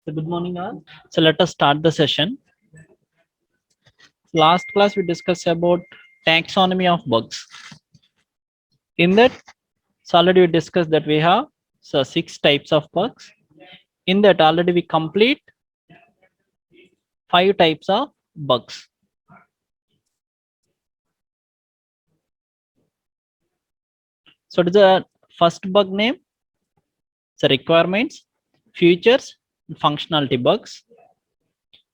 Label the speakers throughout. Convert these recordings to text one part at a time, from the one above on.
Speaker 1: So good morning, all. So let us start the session. Last class we discussed about taxonomy of bugs. In that, so already we discussed that we have 6 types of bugs. In that, already we complete 5 types of bugs. So what is the first bug name? So requirements, features, functionality bugs,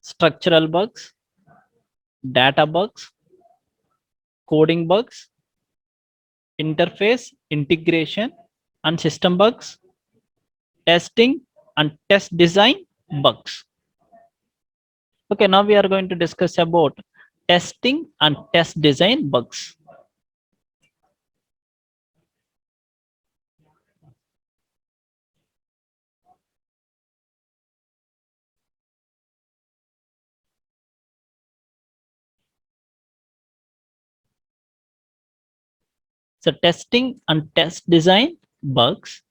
Speaker 1: structural bugs, data bugs, coding bugs, interface, integration, and system bugs, testing and test design bugs. Okay, now we are going to discuss about testing and test design bugs. So testing and test design bugs.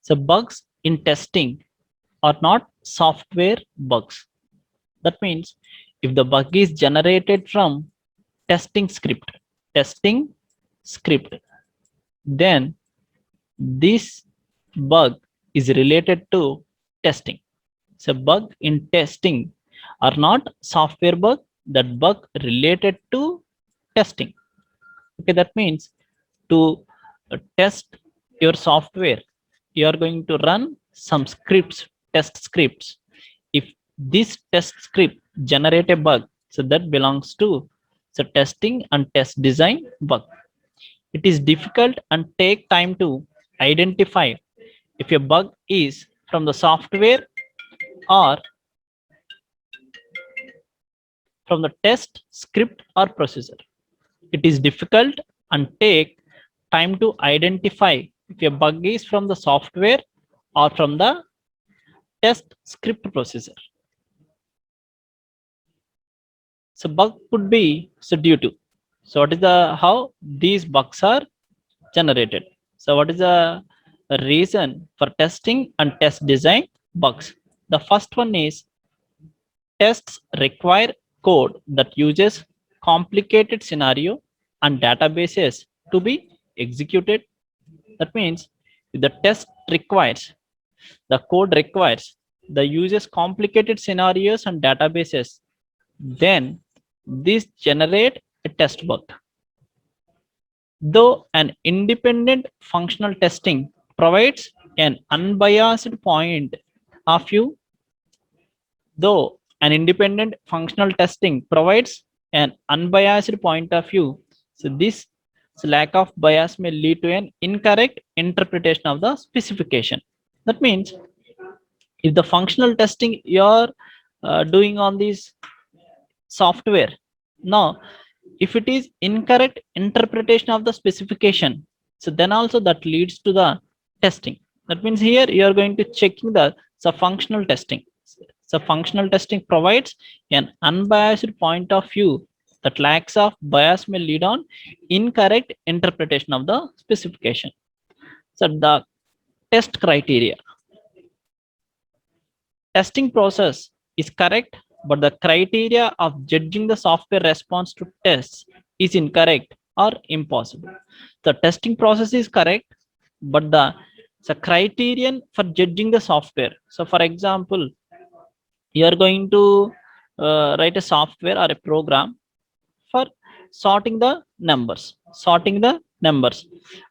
Speaker 1: So bugs in testing are not software bugs. That means if the bug is generated from testing script, then this bug is related to testing. So bug in testing are not software bug, that bug related to testing. Okay, that means to test your software, you are going to run some scripts, test scripts. If this test script generate a bug, so that belongs to the testing and test design bug. It is difficult and take time to identify if a bug is from the software or from the test script or procedure. It is difficult and take time to identify if a bug is from the software or from the test script procedure. So bug could be so due to. So what is the how these bugs are generated? So what is the reason for testing and test design bugs? The first one is tests require code that uses complicated scenario and databases to be executed. That means if the test requires, the code requires the uses complicated scenarios and databases, then this generate a test bug. Though an independent functional testing provides an unbiased point of view, though an independent functional testing provides an unbiased point of view, so this lack of bias may lead to an incorrect interpretation of the specification. That means if the functional testing you're doing on this software, now if it is incorrect interpretation of the specification, so then also that leads to the testing. That means here you are going to checking the functional testing. So functional testing provides an unbiased point of view that lacks of bias may lead on incorrect interpretation of the specification. So the test criteria, testing process is correct, but the criteria of judging the software response to tests is incorrect or impossible. The testing process is correct, but the criterion for judging the software. So for example, you are going to write a software or a program for sorting the numbers,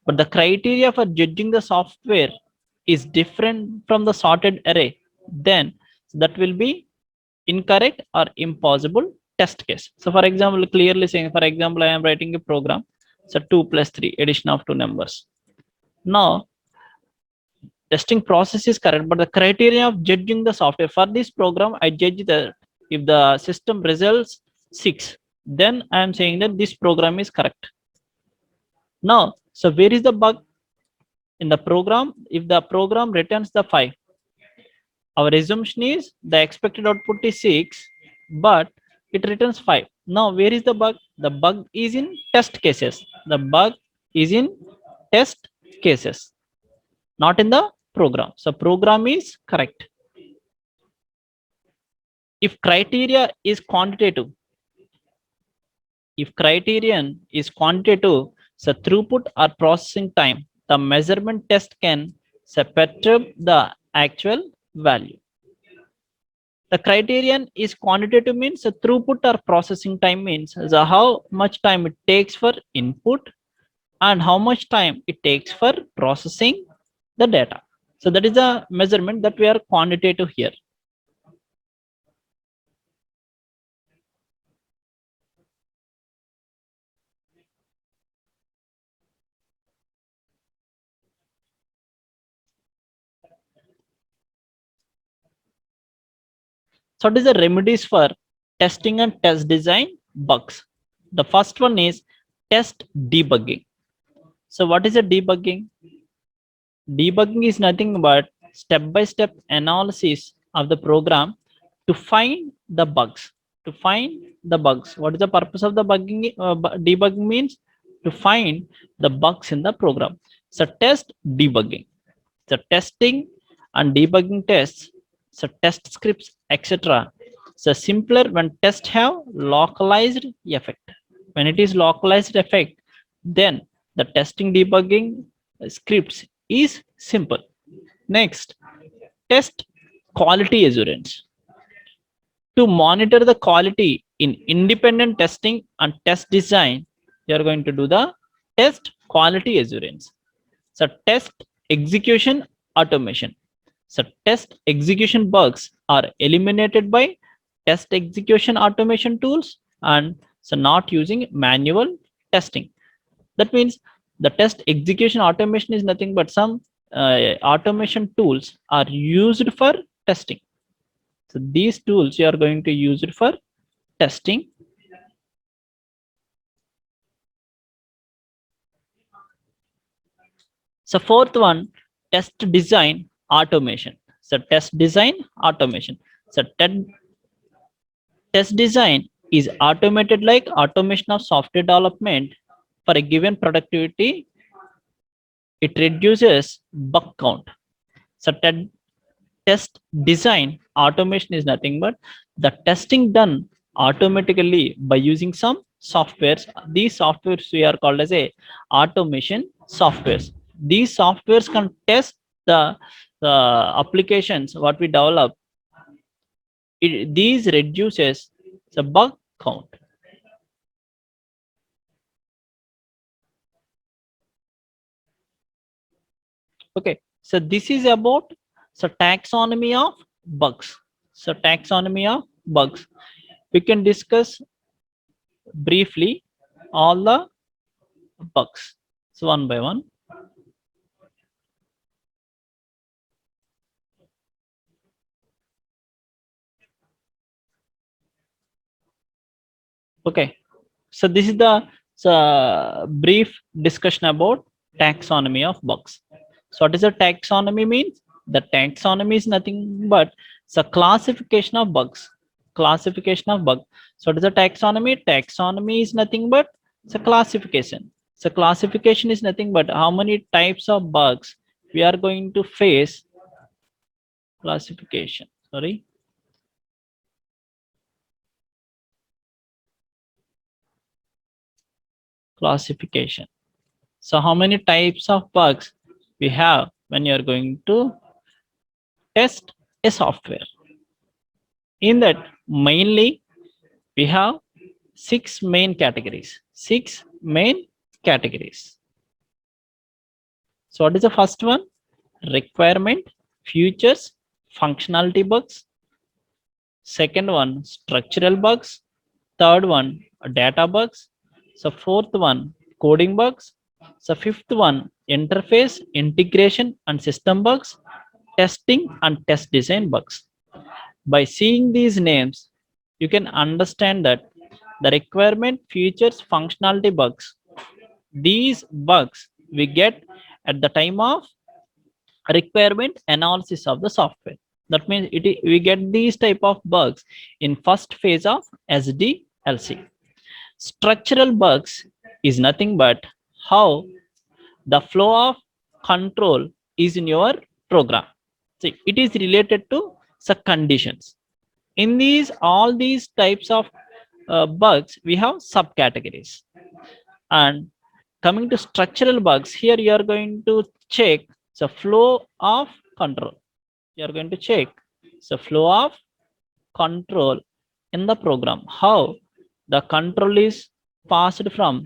Speaker 1: but the criteria for judging the software is different from the sorted array, then that will be incorrect or impossible test case. So for example, clearly saying, for example, I am writing a program, so 2 plus 3 addition of two numbers. Now testing process is correct, but the criteria of judging the software for this program, I judge that if the system results 6, then I am saying that this program is correct. Now so where is the bug in the program? If the program returns the 5, our assumption is the expected output is 6, but it returns 5. Now where is the bug? The bug is in test cases. The bug is in test cases. not in the program. So program is correct. If criteria is quantitative, if criterion is quantitative, so throughput or processing time, the measurement test can perturb the actual value. The criterion is quantitative means the throughput or processing time means the how much time it takes for input and how much time it takes for processing the data. So that is a measurement that we are quantitative here. So what is the remedies for testing and test design bugs? The first one is test debugging. So what is a debugging? Debugging is nothing but step-by-step analysis of the program to find the bugs. To find the bugs. What is the purpose of the bugging? Debugging means to find the bugs in the program. So test debugging. So testing and debugging tests. So test scripts, etc. So simpler when tests have localized effect. When it is localized effect, then the testing debugging scripts is simple. Next, test quality assurance. To monitor the quality in independent testing and test design, you are going to do the test quality assurance. So test execution automation. So test execution bugs are eliminated by test execution automation tools and so not using manual testing. That means the test execution automation is nothing but some automation tools are used for testing. So these tools you are going to use it for testing. So fourth one, test design automation. So test design automation. So test design is automated like automation of software development for a given productivity. It reduces bug count. So test design automation is nothing but the testing done automatically by using some softwares. These softwares we are called as a automation softwares. These softwares can test the applications what we develop. These reduces the bug count. Okay, so this is about so taxonomy of bugs. So taxonomy of bugs, we can discuss briefly all the bugs. So one by one. Okay, so this is the brief discussion about taxonomy of bugs. So what is a taxonomy means? The taxonomy is nothing but the classification of bugs. Classification of bug. So what is a taxonomy? Taxonomy is nothing but the classification. So classification is nothing but how many types of bugs we are going to face. Classification. Sorry. Classification. So how many types of bugs we have when you are going to test a software? In that, mainly we have six main categories. Six main categories. So what is the first one? Requirement, features, functionality bugs. Second one, structural bugs. Third one, data bugs. So fourth one, coding bugs. So fifth one, interface, integration and system bugs, testing and test design bugs. By seeing these names, you can understand that the requirement, features, functionality bugs, these bugs we get at the time of requirement analysis of the software. That means we get these type of bugs in first phase of SDLC. Structural bugs is nothing but how the flow of control is in your program. So it is related to some conditions. In these all these types of bugs, we have subcategories. And coming to structural bugs, here you are going to check the flow of control. You are going to check the flow of control in the program, how the control is passed from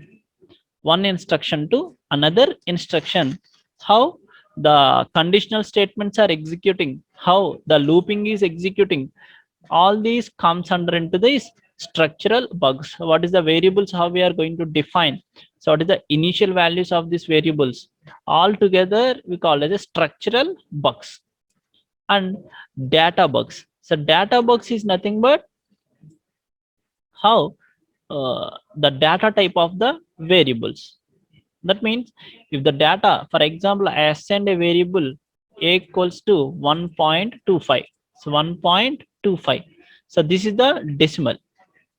Speaker 1: one instruction to another instruction, how the conditional statements are executing, how the looping is executing. All these comes under into these structural bugs. What is the variables, how we are going to define, so what is the initial values of these variables, all together we call it as structural bugs. And data bugs, so data bugs is nothing but how the data type of the variables. That means if the data, for example, I assign a variable a equals to 1.25, so 1.25, so this is the decimal,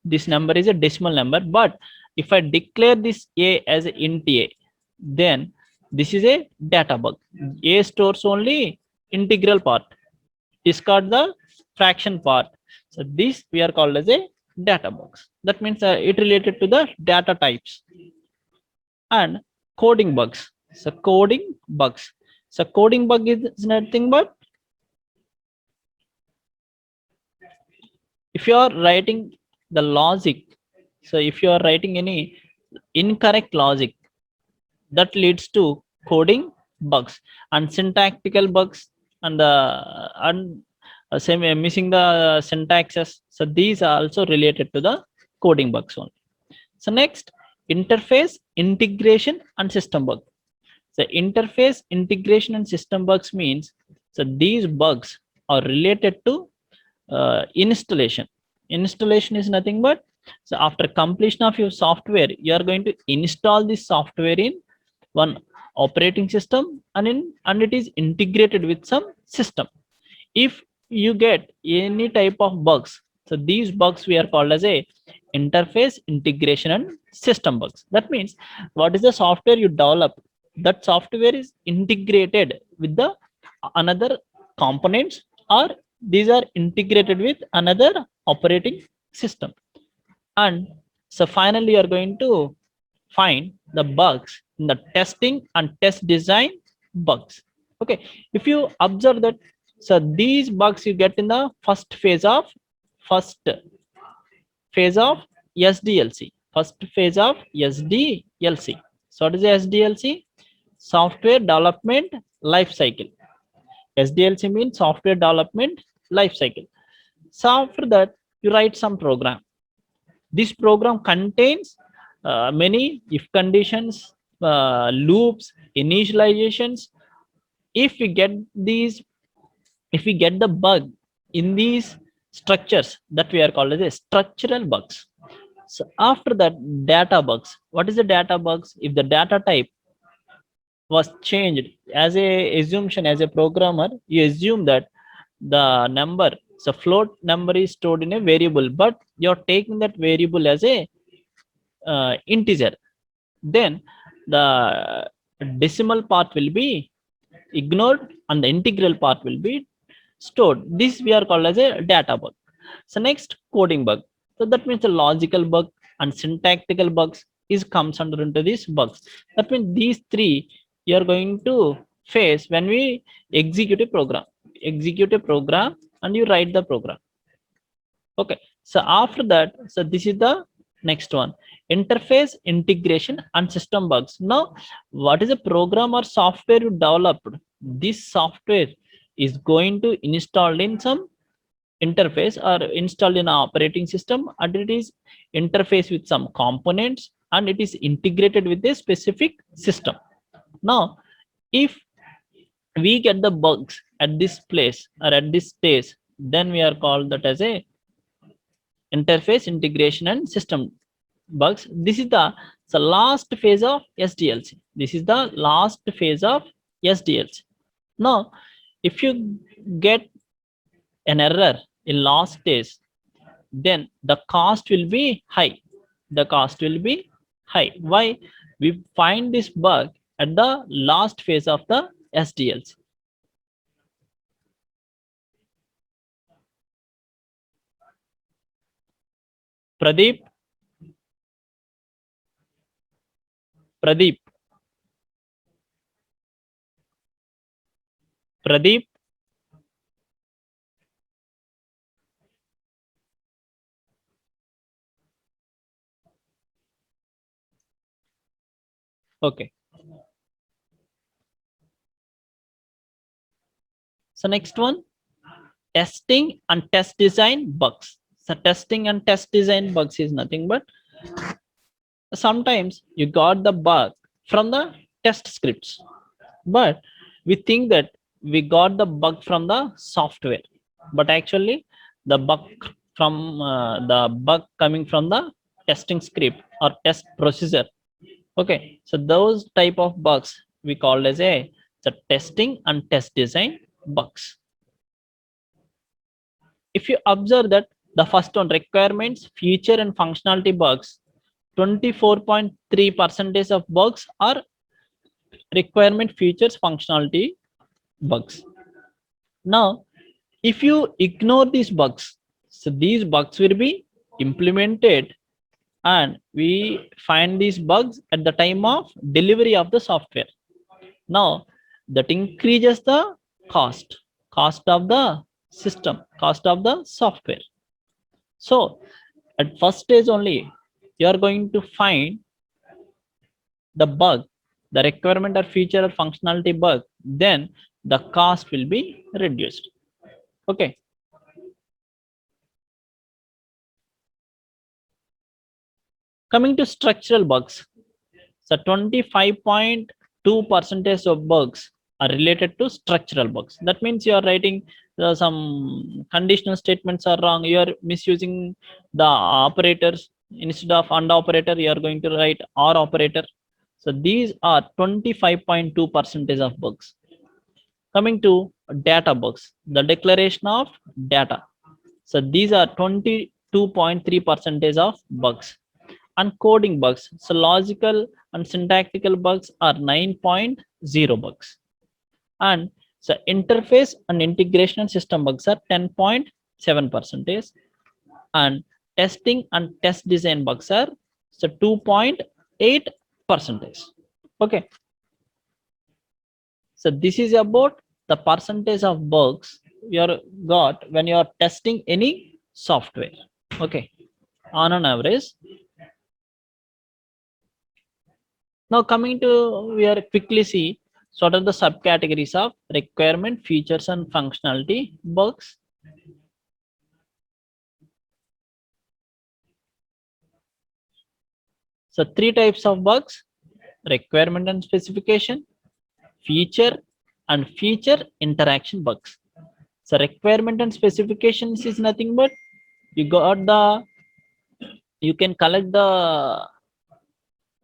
Speaker 1: this number is a decimal number. But if I declare this a as an int a, then this is a data bug. A stores only integral part, discard the fraction part, so this we are called as a data box. That means it related to the data types. And coding bugs, so coding bugs, so coding bug is nothing but if you are writing the logic, so if you are writing any incorrect logic, that leads to coding bugs. And syntactical bugs, and same missing the syntaxes, so these are also related to the coding bugs only. So next, interface integration and system bug. So interface integration and system bugs means, so these bugs are related to installation. Installation is nothing but, so after completion of your software, you are going to install this software in one operating system, and it is integrated with some system. If you get any type of bugs, so these bugs we are called as a interface integration and system bugs. That means what is the software you develop, that software is integrated with the another components, or these are integrated with another operating system. And so finally you are going to find the bugs in the testing and test design bugs. Okay, if you observe that, so these bugs you get in the first phase of SDLC, first phase of SDLC. So what is the SDLC? Software development life cycle. SDLC means software development life cycle. So after that, you write some program. This program contains many if conditions, loops, initializations. If we get these, if we get the bug in these structures, that we are called as a structural bugs. So after that, data bugs. What is the data bugs? If the data type was changed, as a assumption, as a programmer, you assume that the number, so float number is stored in a variable, but you're taking that variable as a integer, then the decimal part will be ignored and the integral part will be stored. This we are called as a data bug. So next, coding bug. So that means the logical bug and syntactical bugs is comes under into these bugs. That means these three you are going to face when we execute a program. Execute a program and you write the program. Okay, so after that, so this is the next one, interface integration and system bugs. Now what is a program or software you developed? This software is going to install in some interface or installed in an operating system, and it is interface with some components, and it is integrated with a specific system. Now if we get the bugs at this place or at this stage, then we are called that as a interface integration and system bugs. This is the last phase of SDLC. This is the last phase of SDLC. Now if you get an error in last stage, then the cost will be high. The cost will be high. Why? We find this bug at the last phase of the SDLC. Pradeep. Pradeep. Pradeep. Okay. So next one, testing and test design bugs. So testing and test design bugs is nothing but sometimes you got the bug from the test scripts, but we think that we got the bug from the software, but actually the bug the bug coming from the testing script or test procedure. Okay, so those type of bugs we call as a the testing and test design bugs. If you observe that the first one, requirements, feature and functionality bugs, 24.3 percentage of bugs are requirement, features, functionality bugs. Now, if you ignore these bugs, so these bugs will be implemented and we find these bugs at the time of delivery of the software. Now, that increases the cost of the system, cost of the software. So, at first stage only, you are going to find the bug, the requirement or feature or functionality bug, then the cost will be reduced. Okay. Coming to structural bugs, so 25.2 percentage of bugs are related to structural bugs. That means you are writing some conditional statements are wrong. You are misusing the operators instead of and operator. You are going to write or operator. So these are 25.2 percentage of bugs. Coming to data bugs, the declaration of data. So these are 22.3 percentage of bugs. And coding bugs, so logical and syntactical bugs are 9.0 bugs. And so interface and integration system bugs are 10.7 percentage. And testing and test design bugs are so 2.8 percentage. Okay. So this is about the percentage of bugs you are got when you are testing any software. Okay, on an average. Now coming to, we are quickly see sort of the subcategories of requirement, features and functionality bugs. So three types of bugs: requirement and specification, feature and feature interaction bugs. So requirement and specifications is nothing but you got the, you can collect the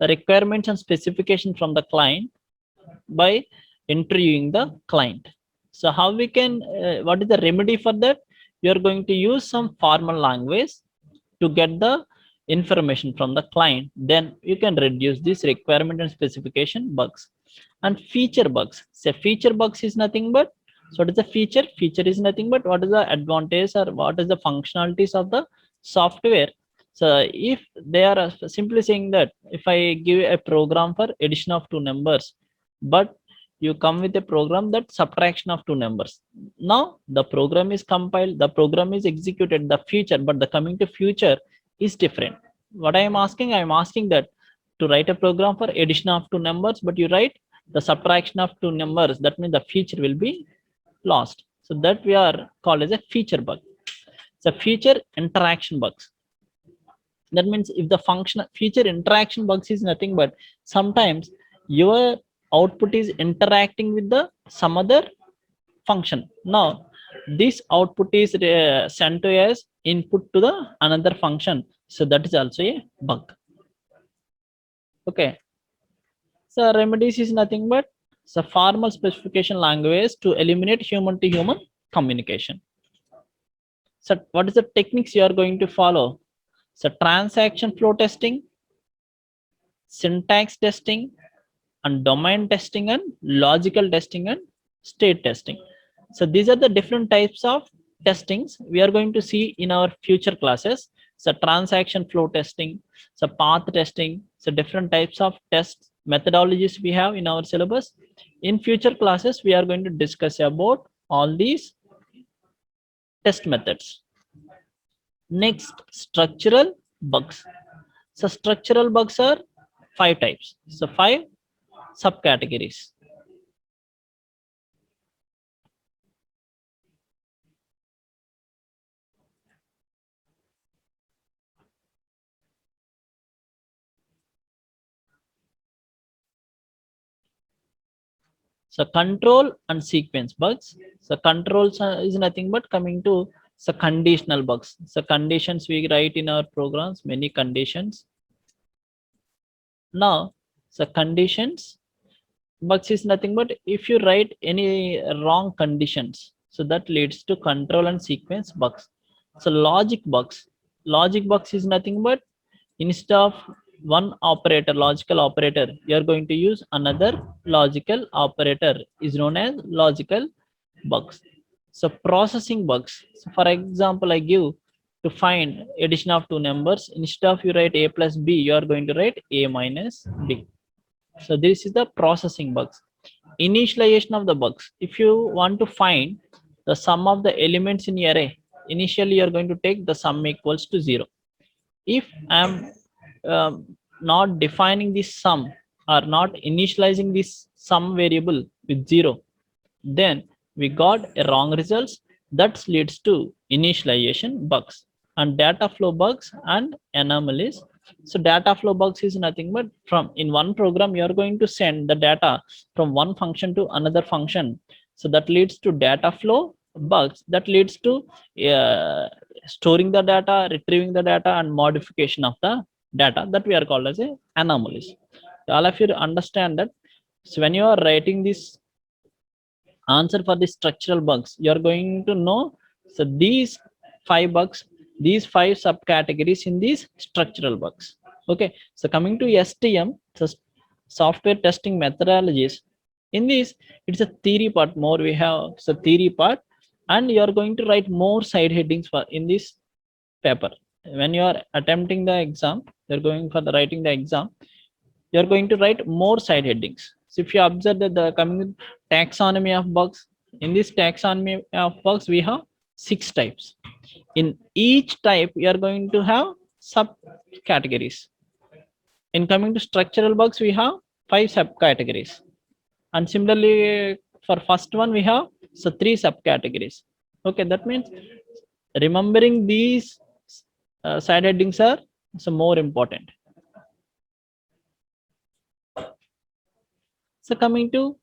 Speaker 1: requirements and specification from the client by interviewing the client. So how we can what is the remedy for that? You are going to use some formal language to get the information from the client, then you can reduce this requirement and specification bugs. And feature bugs, so feature bugs is nothing but, so what is the feature? Feature is nothing but what is the advantage or what is the functionalities of the software. So if they are simply saying that if I give a program for addition of two numbers, but you come with a program that subtraction of two numbers, now the program is compiled, the program is executed, the feature, but the coming to future is different. What I am asking, I am asking that to write a program for addition of two numbers, but you write the subtraction of two numbers, that means the feature will be lost. So that we are called as a feature bug. So feature interaction bugs, that means if the function feature interaction bugs is nothing but sometimes your output is interacting with the some other function. Now this output is sent to as input to the another function, so that is also a bug. Okay, so remedies is nothing but so formal specification language to eliminate human to human communication. So what is the techniques you are going to follow? So transaction flow testing, syntax testing, and domain testing, and logical testing, and state testing. So these are the different types of testings we are going to see in our future classes. So transaction flow testing, so path testing, so different types of test methodologies we have in our syllabus. In future classes, we are going to discuss about all these test methods. Next, structural bugs. So structural bugs are 5 types. So 5 subcategories. So control and sequence bugs. So controls is nothing but coming to so conditional bugs. So conditions we write in our programs, many conditions. Now, so conditions bugs is nothing but if you write any wrong conditions, so that leads to control and sequence bugs. So logic bugs is nothing but instead of one operator, logical operator, you are going to use another logical operator is known as logical bugs. So processing bugs. So for example, I give to find addition of two numbers, instead of you write a plus b, you are going to write a minus b. So this is the processing bugs. Initialization of the bugs. If you want to find the sum of the elements in array, initially you are going to take the sum equals to 0. If I am not defining this sum or not initializing this sum variable with 0, then we got a wrong results. That leads to initialization bugs and data flow bugs and anomalies. So data flow bugs is nothing but from in one program you are going to send the data from one function to another function. So that leads to data flow bugs. That leads to storing the data, retrieving the data, and modification of the data, that we are called as a anomalies. All of you understand that. So when you are writing this answer for the structural bugs, you are going to know so these 5 bugs, these 5 subcategories in these structural bugs. Okay, so coming to STM, so software testing methodologies. In this, it's a theory part more. We have so theory part, and you are going to write more side headings for in this paper. When you are attempting the exam, you're going for the writing the exam, you're going to write more side headings. So if you observe that the coming taxonomy of bugs, in this taxonomy of bugs we have 6 types. In each type we are going to have subcategories. In coming to structural bugs we have 5 subcategories, and similarly for first one we have so 3 subcategories. Okay, that means remembering these side headings are so more important. So coming to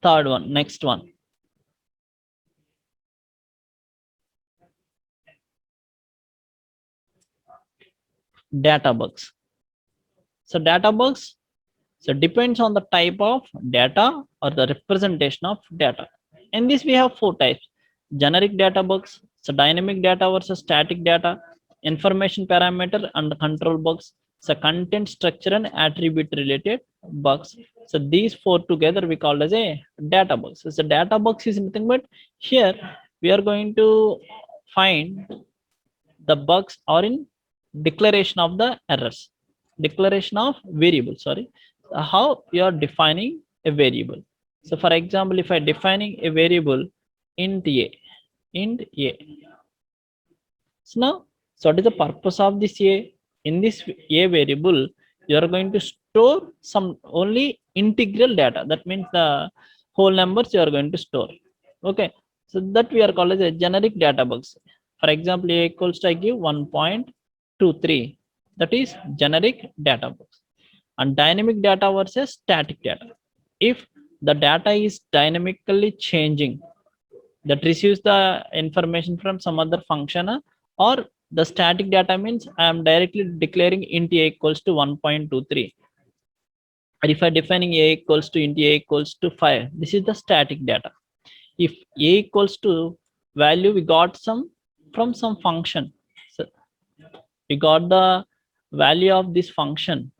Speaker 1: third one, next one. Data bugs. So data bugs, so depends on the type of data or the representation of data. In this we have 4 types. Generic data bugs, so dynamic data versus static data, information parameter and control bugs, so content structure and attribute related bugs. So these 4 together we call as a data bugs. So data bugs is nothing but here we are going to find the bugs are in declaration of the errors, declaration of variable, sorry, how you are defining a variable. So for example, if I defining a variable int a, int a, so now, so what is the purpose of this a? In this a variable you are going to store some only integral data, that means the whole numbers you are going to store. Okay, so that we are called as a generic data bugs. For example, a equals to I give 1.23, that is generic data bugs. And dynamic data versus static data. If the data is dynamically changing, that receives the information from some other function, or the static data means I am directly declaring int a equals to 1.23. Or if I defining a equals to int a equals to 5, this is the static data. If a equals to value we got some from some function, so we got the value of this function,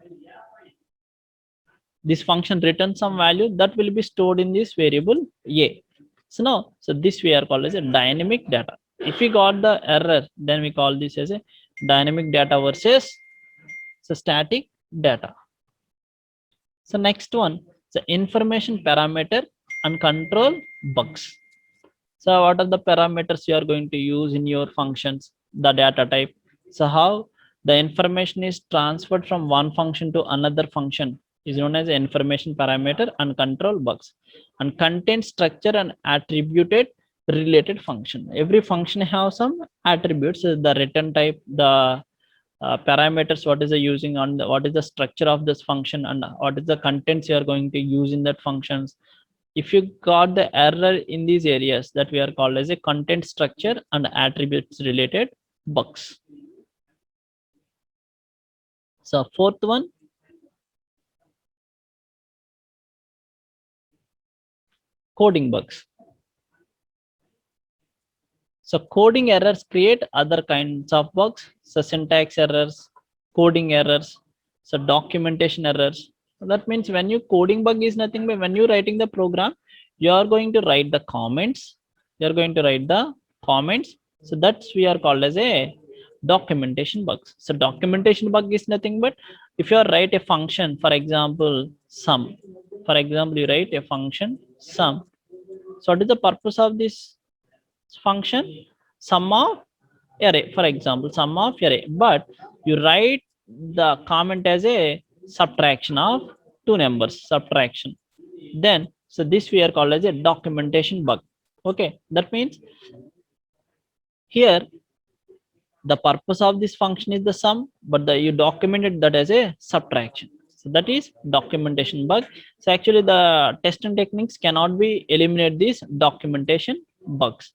Speaker 1: this function returns some value that will be stored in this variable a. So now, so this we are called as a dynamic data. If we got the error, then we call this as a dynamic data versus static data. So next one, the information parameter and control bugs. So what are the parameters you are going to use in your functions? The data type. So how the information is transferred from one function to another function is known as information parameter and control bugs. And content structure and attributed related function. Every function has some attributes, the return type, the parameters, what is the using on the, what is the structure of this function, and what is the contents you are going to use in that functions. If you got the error in these areas, that we are called as a content structure and attributes related bugs. So fourth one, coding bugs. So coding errors create other kinds of bugs. So syntax errors, coding errors, so documentation errors. So that means when you coding bug is nothing but when you're writing the program, you are going to write the comments. You're going to write the comments. So that's we are called as a documentation bugs. So documentation bug is nothing but if you write a function, for example, sum. For example, you write a function sum. So what is the purpose of this function? Sum of array, for example, sum of array, but you write the comment as a subtraction of two numbers, subtraction. Then so this we are called as a documentation bug. Okay, that means here the purpose of this function is the sum, but you documented that as a subtraction. So that is documentation bug. So actually the testing techniques cannot be eliminate these documentation bugs.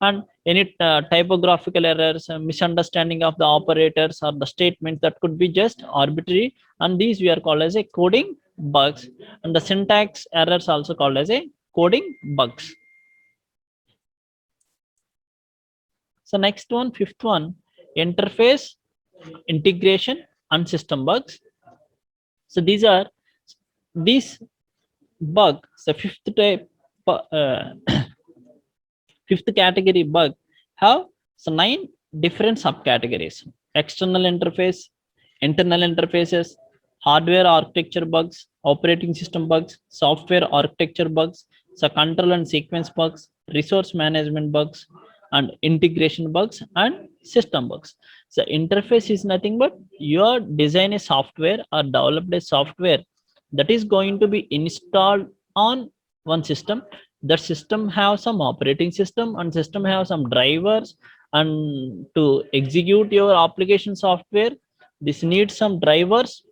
Speaker 1: And any typographical errors, misunderstanding of the operators or the statements, that could be just arbitrary, and these we are called as a coding bugs. And the syntax errors also called as a coding bugs. So next one, fifth one, interface, integration and system bugs. So these bug, the fifth type, fifth category bug have so 9 different subcategories: external interface, internal interfaces, hardware architecture bugs, operating system bugs, software architecture bugs, so control and sequence bugs, resource management bugs, and integration bugs and system bugs. So interface is nothing but your design a software or developed a software that is going to be installed on one system. That system have some operating system and system have some drivers, and to execute your application software, this needs some drivers,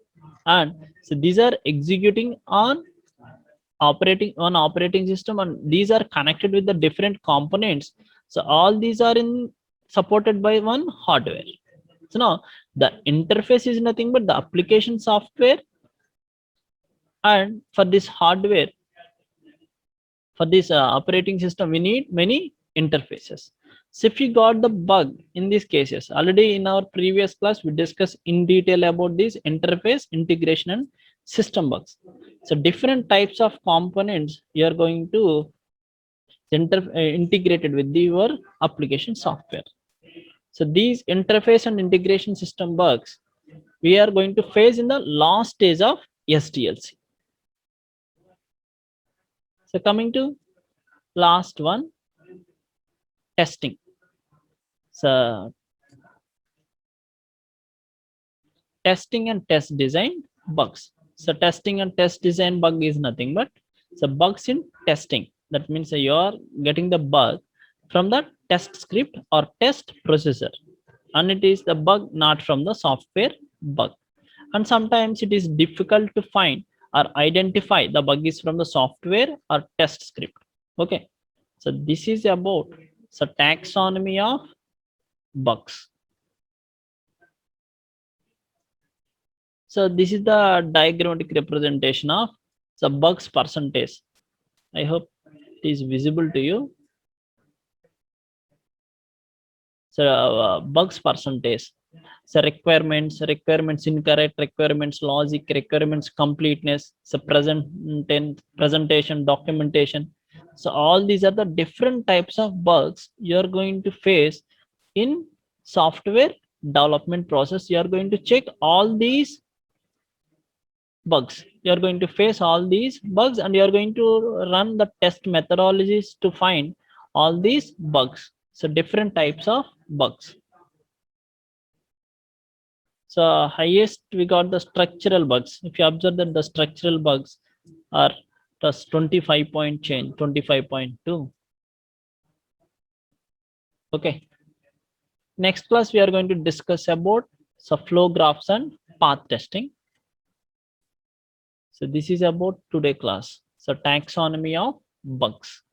Speaker 1: and so these are executing on operating system, and these are connected with the different components. So all these are in supported by one hardware. So now the interface is nothing but the application software, and for this hardware, for this operating system, we need many interfaces. So if you got the bug in these cases, already in our previous class we discussed in detail about this interface, integration and system bugs. So different types of components you are going to integrated with your application software. So these interface and integration system bugs we are going to face in the last stage of SDLC. So coming to last one, testing. So testing and test design bugs. So testing and test design bug is nothing but so bugs in testing. That means you are getting the bug from the test script or test processor, and it is the bug not from the software bug. And sometimes it is difficult to find or identify the bug is from the software or test script. Okay, so this is about so taxonomy of bugs. So this is the diagrammatic representation of the bugs percentage. I hope it is visible to you. So bugs percentage. So requirements incorrect, requirements logic, requirements completeness, so presentation, documentation. So all these are the different types of bugs you are going to face in software development process, you are going to check all these bugs. You are going to face all these bugs and you are going to run the test methodologies to find all these bugs. So different types of bugs. So highest we got the structural bugs. If you observe that the structural bugs are plus 25 point change, 25.2. Okay. Next class we are going to discuss about flow graphs and path testing. So this is about today class. So taxonomy of bugs.